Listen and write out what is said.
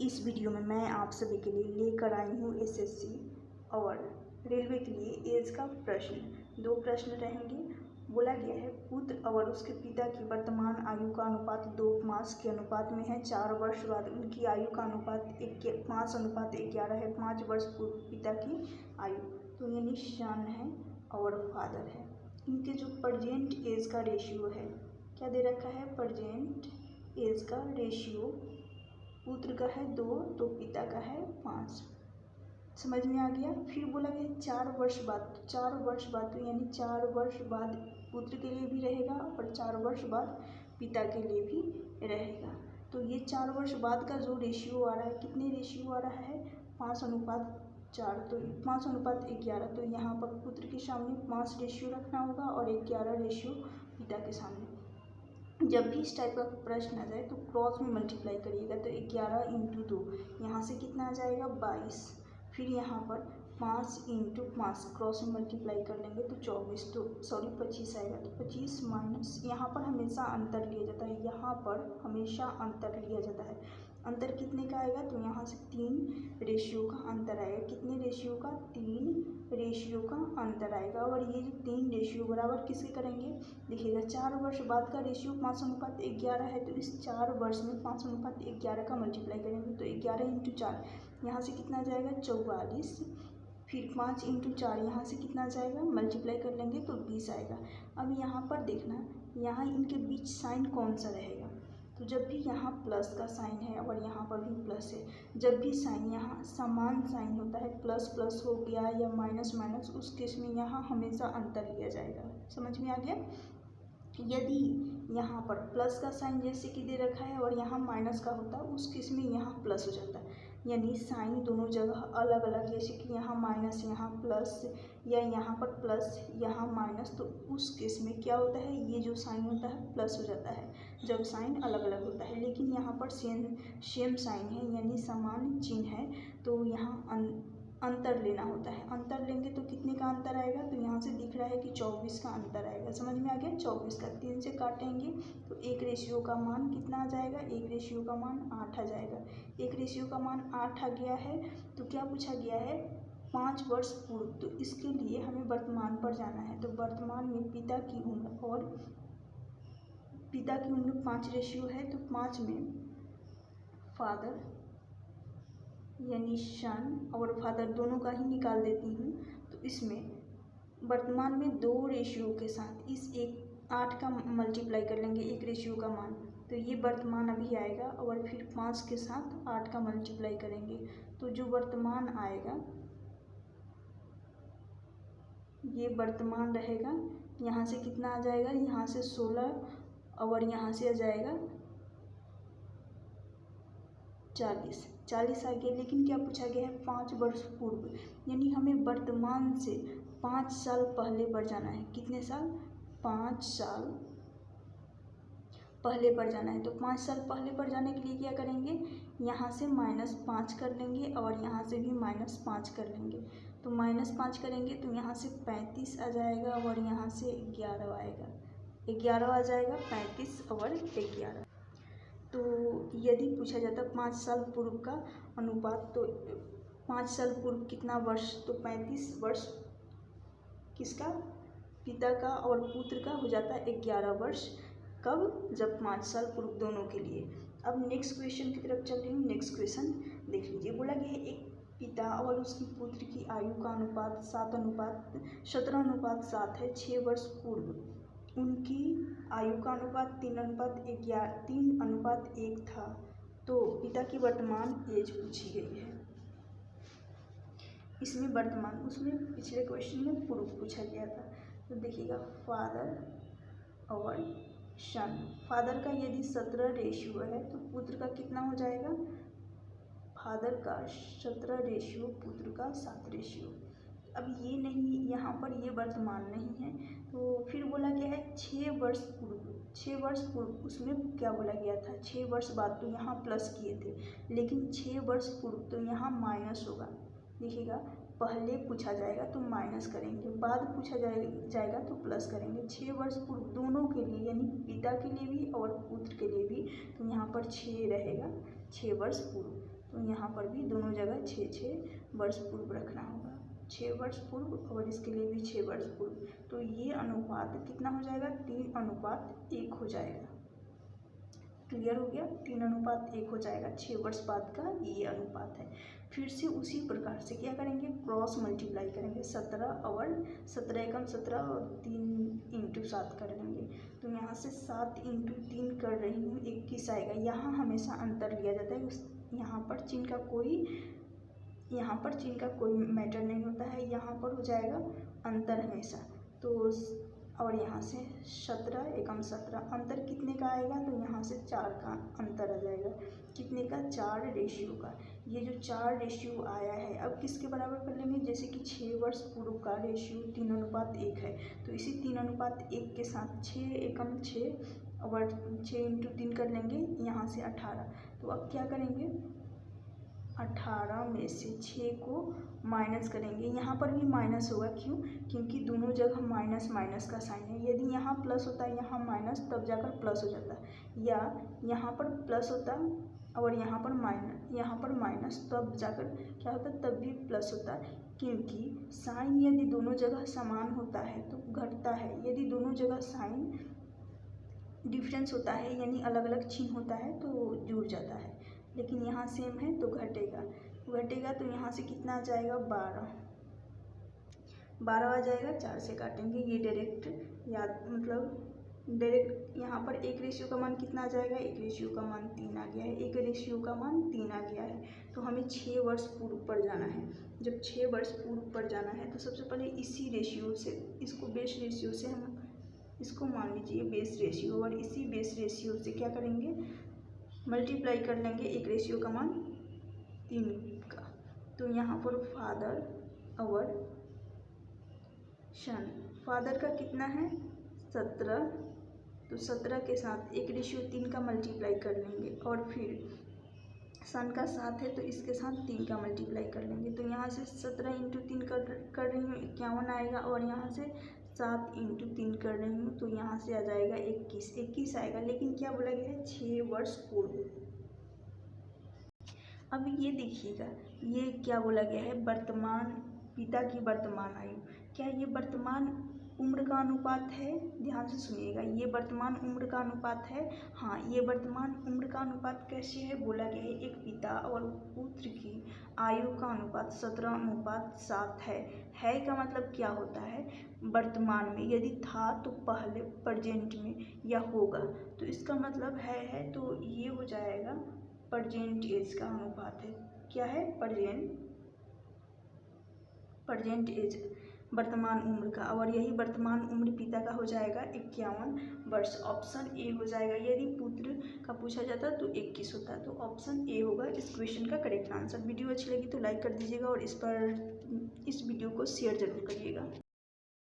इस वीडियो में मैं आप सभी के लिए लेकर आई हूँ एसएससी और रेलवे के लिए एज का प्रश्न। 2 प्रश्न रहेंगे। बोला गया है पुत्र और उसके पिता की वर्तमान आयु का अनुपात 2 मास के अनुपात में है। 4 वर्ष बाद उनकी आयु का अनुपात 5:11 है। 5 वर्ष पूर्व पिता की आयु, तो ये निशान है और फादर है। इनके जो प्रेजेंट एज का रेशियो है, क्या दे रखा है? प्रेजेंट एज का रेशियो पुत्र का है 2 तो पिता का है 5। समझ में आ गया। फिर बोला गया 4 वर्ष बाद, तो 4 वर्ष बाद तो यानी 4 वर्ष बाद पुत्र के लिए भी रहेगा और 4 वर्ष बाद पिता के लिए भी रहेगा। तो ये 4 वर्ष बाद का जो रेशियो आ रहा है, कितने रेशियो आ रहा है? 5:4, तो 5:11। तो यहाँ पर पुत्र के सामने 5 रेशियो रखना होगा और 11 रेशियो पिता के सामने। जब भी इस टाइप का प्रश्न आ जाए तो क्रॉस में मल्टीप्लाई करिएगा। तो 11 × 2 यहाँ से कितना आ जाएगा? 22। फिर यहाँ पर 5 × 5 क्रॉस में मल्टीप्लाई कर लेंगे तो 24, तो 25 आएगा। तो 25 माइनस, यहाँ पर हमेशा अंतर लिया जाता है, यहाँ पर हमेशा अंतर लिया जाता है। अंतर कितने का आएगा? तो यहाँ से 3 रेशियो का अंतर आएगा। कितने रेशियो का? 3 रेशियो का अंतर आएगा। और ये जो 3 रेशियो बराबर किसके करेंगे? देखिएगा 4 वर्ष बाद का रेशियो 5:11 है, तो इस 4 वर्ष में 5:11 का मल्टीप्लाई करेंगे तो 11 × 4 यहाँ से कितना आ जाएगा? 44। फिर 5 × 4 यहाँ से कितना आ जाएगा? मल्टीप्लाई कर लेंगे तो 20 आएगा। अब यहाँ पर देखना, यहाँ इनके बीच साइन कौन सा रहेगा? तो जब भी यहाँ प्लस का साइन है और यहाँ पर भी प्लस है, जब भी साइन यहाँ समान साइन होता है, प्लस प्लस हो गया या माइनस माइनस, उस केस में यहाँ हमेशा अंतर लिया जाएगा। समझ में आ गया। यदि यहाँ पर प्लस का साइन जैसे कि दे रखा है और यहाँ माइनस का होता है, उस केस में यहाँ प्लस हो जाता है। यानी साइन दोनों जगह अलग अलग, जैसे कि यहाँ माइनस यहाँ प्लस या यहाँ पर प्लस यहाँ माइनस, तो उस केस में क्या होता है? ये जो साइन होता है प्लस हो जाता है जब साइन अलग अलग होता है। लेकिन यहाँ पर सेम साइन है यानी समान चिन्ह है, तो यहाँ अंतर लेना होता है। अंतर लेंगे तो कितने का अंतर आएगा? तो यहाँ से दिख रहा है कि 24 का अंतर आएगा। समझ में आ गया। 24 का 3 से काटेंगे तो 1 रेशियो का मान कितना आ जाएगा? 1 रेशियो का मान 8 आ जाएगा। 1 रेशियो का मान 8 आ गया है। तो क्या पूछा गया है? 5 वर्ष पूर्व। तो इसके लिए हमें वर्तमान पर जाना है। तो वर्तमान में पिता की उम्र, और पिता की उम्र 5 रेशियो है, तो 5 में फादर यानी सन और फादर दोनों का ही निकाल देती हूँ। तो इसमें वर्तमान में 2 रेशियो के साथ इस 8 का मल्टीप्लाई कर लेंगे 1 रेशियो का मान, तो ये वर्तमान अभी आएगा। और फिर 5 के साथ 8 का मल्टीप्लाई करेंगे तो जो वर्तमान आएगा ये वर्तमान रहेगा। यहाँ से कितना आ जाएगा? यहाँ से 16 और यहाँ से आ जाएगा 40 आ गया। लेकिन क्या पूछा गया है? 5 वर्ष पूर्व, यानी हमें वर्तमान से 5 साल पहले बढ़ जाना है। कितने साल? 5 साल पहले बढ़ जाना है। तो 5 साल पहले बढ़ जाने के लिए क्या करेंगे? यहाँ से -5 कर लेंगे और यहाँ से भी -5 कर लेंगे। तो -5 करेंगे तो यहाँ से 35 आ जाएगा और यहाँ से 11 आएगा। 11 आ जाएगा, 35 और 11। तो यदि पूछा जाता 5 साल पूर्व का अनुपात, तो 5 साल पूर्व कितना वर्ष? तो 35 वर्ष किसका? पिता का, और पुत्र का हो जाता है 11 वर्ष। कब? जब 5 साल पूर्व दोनों के लिए। अब नेक्स्ट क्वेश्चन की तरफ चल रही हूँ। नेक्स्ट क्वेश्चन देख लीजिए। बोला गया है एक पिता और उसकी पुत्र की आयु का अनुपात 17:7 है। 6 वर्ष पूर्व उनकी आयु का अनुपात 3:1 था। तो पिता की वर्तमान एज पूछी गई है। इसमें वर्तमान, उसमें पिछले क्वेश्चन में पूर्व पूछा गया था। तो देखिएगा फादर और सन। फादर का यदि 17 रेशियो है तो पुत्र का कितना हो जाएगा? फादर का 17 रेशियो, पुत्र का 7 रेशियो। अब ये नहीं, यहाँ पर ये वर्तमान नहीं है। तो फिर बोला गया है 6 वर्ष पूर्व। 6 वर्ष पूर्व उसमें क्या बोला गया था? 6 वर्ष बाद, तो यहाँ प्लस किए थे, लेकिन 6 वर्ष पूर्व तो यहाँ माइनस होगा। देखिएगा पहले पूछा जाएगा तो माइनस करेंगे, बाद पूछा जाएगा तो प्लस करेंगे। 6 वर्ष पूर्व दोनों के लिए, यानी पिता के लिए भी और पुत्र के लिए भी, तो यहाँ पर 6 रहेगा। 6 वर्ष पूर्व, तो यहाँ पर भी दोनों जगह 6 वर्ष पूर्व रखना होगा, 6 वर्ष पूर्व और इसके लिए भी 6 वर्ष पूर्व। तो ये अनुपात कितना हो जाएगा, 3:1 हो जाएगा। क्लियर हो गया, 3:1 हो जाएगा। 6 वर्ष बाद का ये अनुपात है। फिर से उसी प्रकार से क्या करेंगे, क्रॉस मल्टीप्लाई करेंगे। 17 और 17 एकम 17 और 3 × 7 कर लेंगे। तो यहाँ से 7 × 3 कर रही हूँ, 21 आएगा। यहाँ हमेशा अंतर लिया जाता है, यहाँ पर चिन्ह का कोई मैटर नहीं होता है, यहाँ पर हो जाएगा अंतर हमेशा। तो और यहाँ से 17 एकम 17 अंतर कितने का आएगा, तो यहाँ से 4 का अंतर आ जाएगा। कितने का, 4 रेशियो का। ये जो 4 रेशियो आया है, अब किसके बराबर कर लेंगे, जैसे कि 6 वर्ष पूर्व का रेशियो 3:1 है, तो इसी 3:1 के साथ 6 एकम 6 और 6 × 3 कर लेंगे, यहाँ से 18। तो अब क्या करेंगे, 18 में से 6 को माइनस करेंगे। यहाँ पर भी माइनस होगा, क्यों, क्योंकि दोनों जगह माइनस माइनस का साइन है। यदि यहाँ प्लस होता है, यहाँ माइनस, तब जाकर प्लस हो जाता, या यहाँ पर प्लस होता और यहाँ पर माइनस, तब जाकर क्या होता, तब भी प्लस होता। क्योंकि साइन यदि दोनों जगह समान होता है तो घटता है, यदि दोनों जगह साइन डिफरेंस होता है यानी अलग अलग चिन्ह होता है तो जुड़ जाता है। लेकिन यहाँ सेम है तो घटेगा। तो यहाँ से कितना आ जाएगा, 12 आ जाएगा। 4 से काटेंगे, ये डायरेक्ट डायरेक्ट यहाँ पर 1 रेशियो का मान कितना आ जाएगा, 1 रेशियो का मान 3 आ गया है। 1 रेशियो का मान 3 आ गया है। तो हमें 6 वर्ष पूर्व पर जाना है। जब 6 वर्ष पूर्व पर जाना है तो सबसे पहले इसी रेशियो से, इसको बेस रेशियो से हम इसको मान लीजिए बेस रेशियो, और इसी बेस रेशियो से क्या करेंगे, मल्टीप्लाई कर लेंगे 1 रेशियो का मान 3 का। तो यहाँ पर फादर और सन, फादर का कितना है 17, तो 17 के साथ 1 रेशियो 3 का मल्टीप्लाई कर लेंगे, और फिर सन का 7 है तो इसके साथ 3 का मल्टीप्लाई कर लेंगे। तो यहाँ से 17 × 3 कर रही हूँ, 51 आएगा, और यहाँ से 7 × 3 कर रही हूँ, तो यहाँ से आ जाएगा 21 आएगा। लेकिन क्या बोला गया है, 6 वर्ष पूर्व। अब ये देखिएगा, ये क्या बोला गया है, वर्तमान पिता की वर्तमान आयु। क्या ये वर्तमान उम्र का अनुपात है, ध्यान से सुनिएगा, ये वर्तमान उम्र का अनुपात है। हाँ, ये वर्तमान उम्र का अनुपात कैसे है, बोला गया है एक पिता और पुत्र की आयु का अनुपात 17:7 है का मतलब क्या होता है, वर्तमान में, यदि था तो पहले प्रेजेंट में, या होगा तो इसका मतलब है तो ये हो जाएगा प्रेजेंट एज का अनुपात है। क्या है, प्रेजेंट एज, वर्तमान उम्र का, और यही वर्तमान उम्र पिता का हो जाएगा 51 वर्ष। ऑप्शन ए हो जाएगा। यदि पुत्र का पूछा जाता तो 21 होता, तो ऑप्शन ए होगा इस क्वेश्चन का करेक्ट आंसर। वीडियो अच्छी लगी तो लाइक कर दीजिएगा और इस वीडियो को शेयर जरूर करिएगा।